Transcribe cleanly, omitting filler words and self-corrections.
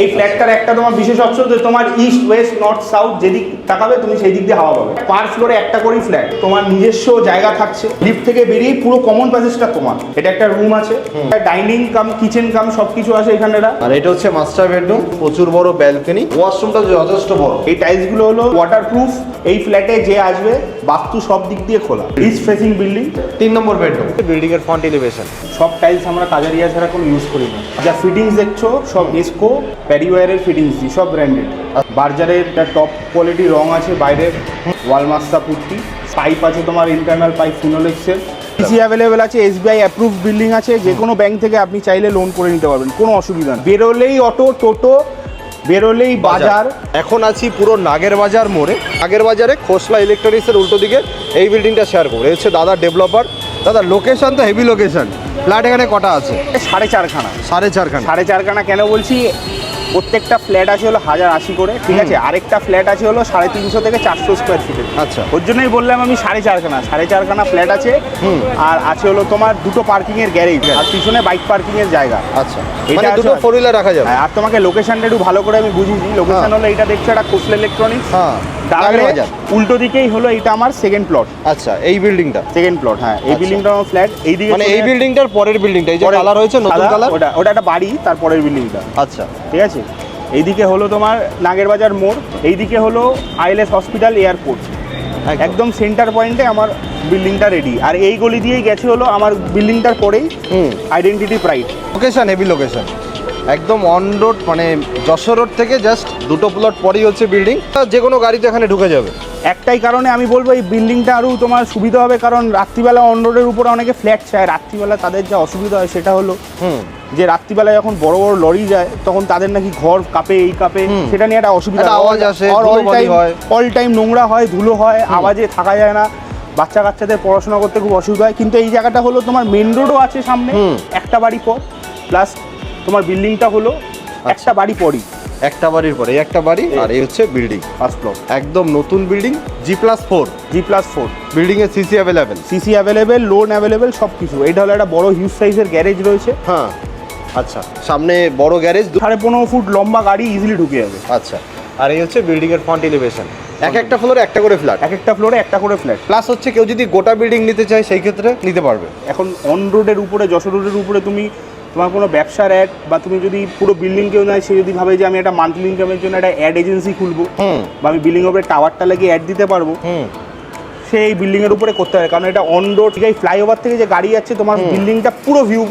এই ফ্ল্যাটটার একটা তোমার বিশেষত্ব যে তোমার ইস্ট ওয়েস্ট নর্থ সাউথ যেদিক তাকাবে তুমি সেই দিক দিয়ে হাওয়া পাবে। পার ফ্লোরে একটা করেই ফ্ল্যাট, তোমার নিজস্ব জায়গা থাকছে, লিফট থেকে বেরিয়ে পুরো কমন প্যাসেজটা তোমার। এটা একটা রুম আছে, ডাইনিং কাম কিচেন কাম সবকিছু আছে এখানে। আর এটা হচ্ছে মাস্টার বেডরুম, প্রচুর বড় ব্যালকনি, ওয়াশরুমটা যথেষ্ট বড়। এই টাইলস গুলো হলো ওয়াটারপ্রুফ। এই ফ্ল্যাটে যে আসবে বাস্তু সব দিক দিয়ে খোলা। ইস্ট ফেসিং বিল্ডিং, 3 নম্বর বেডরুম। বিল্ডিং এর ফ্রন্ট এলিভেশন সব টাইলস আমরা কাজারিয়া ছাড়া কোনো ইউজ করি না। যা ফিটিংস দেখছো সব এসকো প্যারিওয়ারের ফিটিংস দিই, সব ব্র্যান্ডেড। বার্জারের একটা টপ কোয়ালিটি রং আছে বাইরের, ওয়ালমাস্তা পুট্টি, পাইপ আছে তোমার ইন্টারনাল পাইপ ফিনোলেক্সের। ইসি অ্যাভেলেবেল আছে, এসবিআই অ্যাপ্রুভ বিল্ডিং আছে, যে কোনো ব্যাংক থেকে আপনি চাইলে লোন করে নিতে পারবেন, কোনো অসুবিধা নেই। বেরোলেই অটো টোটো, বেরোলেই বাজার। এখন আছি পুরো নাগের বাজার মোড়ে। নাগের বাজারে খোসলা ইলেকট্রনিক্সের উল্টো দিকে এই বিল্ডিংটা শেয়ার করে হচ্ছে দাদা ডেভেলপার। দাদা লোকেশন তো হেভি লোকেশন। ফ্ল্যাট এখানে কটা আছে? 4.5 খানা। 4.5 খানা। 4.5 খানা কেন বলছি, প্রত্যেকটা ফ্ল্যাট আছে হলো 1080 করে, ঠিক আছে। আরেকটা ফ্ল্যাট আছে হলো 350 থেকে 400 স্কোয়ার ফিটের। আচ্ছা, ওর জন্যই বললাম আমি 4.5 খানা। 4.5 খানা ফ্ল্যাট আছে, আর আছে হলো তোমার 2টো পার্কিং এর গ্যারেজ আর পিছনে বাইক পার্কিং এর জায়গা। আচ্ছা, মানে দুটো 4 হুইলার রাখা যাবে। আর তোমাকে লোকেশনটা একটু ভালো করে আমি বুঝিয়েছি। লোকেশন হলো এটা দেখছো, এটা খোসলা ইলেকট্রনিক্স, নাগের বাজার উল্টো দিকেই হলো এটা আমার সেকেন্ড প্লট। আচ্ছা, এই বিল্ডিংটা সেকেন্ড প্লট। হ্যাঁ, এই বিল্ডিংটা আমার ফ্ল্যাট। এই দিকে মানে এই বিল্ডিংটার পরের বিল্ডিংটা, এই যে কালার হয়েছে নতুন কালার, ওটা একটা বাড়ি, তারপরের বিল্ডিংটা। আচ্ছা, ঠিক আছে। এইদিকে হলো তোমার নাগের বাজার মোড়, এইদিকে হলো আইএলএস হসপিটাল এয়ারপোর্ট। একদম সেন্টার পয়েন্টে আমার বিল্ডিংটা রেডি। আর এই গলি দিয়েই গেছে হলো আমার বিল্ডিংটার পরেই identity pride. Location heavy location, একদম অন রোড, মানে যশোর রোড থেকে জাস্ট 2টো প্লট পরেই হচ্ছে বিল্ডিং। যে কোনো গাড়িতে এখানে ঢুকে যাবে। একটাই কারণে আমি বলবো এই বিল্ডিংটা আরও তোমার সুবিধা হবে, কারণ রাত্রিবেলা অন রোডের উপরে অনেকে ফ্ল্যাট চায়। রাত্রিবেলা তাদের যা অসুবিধা হয় সেটা হলো যে রাত্রিবেলা যখন বড় বড় লরি যায় তখন তাদের নাকি ঘর কাঁপে, এই কাঁপে, সেটা নিয়ে একটা অসুবিধা, আওয়াজ আসে, অল টাইম নোংরা হয়, ধুলো হয়, আওয়াজে থাকা যায় না, বাচ্চা কাচ্চাদের পড়াশোনা করতে খুব অসুবিধা হয়। কিন্তু এই জায়গাটা হলো তোমার মেন রোডও আছে সামনে, একটা বাড়ি পর, প্লাস তোমার বিল্ডিংটা হলো একটা বাড়ি পরই, একটা বাড়ির পরে একটা বাড়ি, আর এই হচ্ছে বিল্ডিং ফার্স্ট ফ্লোর, একদম নতুন বিল্ডিং, G+4। বিল্ডিং এর সিসি অ্যাভেলেবেল, লোন অ্যাভেলেবেল, সব কিছু। এটা হলো একটা বড় হিউজ সাইজের গ্যারেজ রয়েছে। হ্যাঁ, আচ্ছা, সামনে বড় গ্যারেজ, 15.5 ফুট লম্বা গাড়ি ইজিলি ঢুকে যাবে। আচ্ছা, আর এই হচ্ছে বিল্ডিং এর ফ্রন্ট এলিভেশন। একটা ফ্লোরে একটা করে ফ্ল্যাট, একটা ফ্লোরে একটা করে ফ্ল্যাট। প্লাস হচ্ছে কেউ যদি গোটা বিল্ডিং নিতে চায় সেই ক্ষেত্রে নিতে পারবে। এখন অন রোডের উপরে, যশোর রোডের উপরে তুমি তোমার কোনো ব্যবসার অ্যাড, বা তুমি যদি পুরো বিল্ডিং কেউ নেয়, সে যদি ভাবে যে আমি একটা মান্থলি ইনকামের জন্য একটা অ্যাড এজেন্সি খুলবো, বা আমি বিল্ডিং এর উপরে টাওয়ারটা লাগিয়ে অ্যাড দিতে পারবো, সেই বিল্ডিং এর উপরে করতে হবে। কারণ এটা অন রোড, ঠিক আছে, ফ্লাইওভার থেকে যে গাড়ি যাচ্ছে তোমার বিল্ডিংটা পুরো ভিউ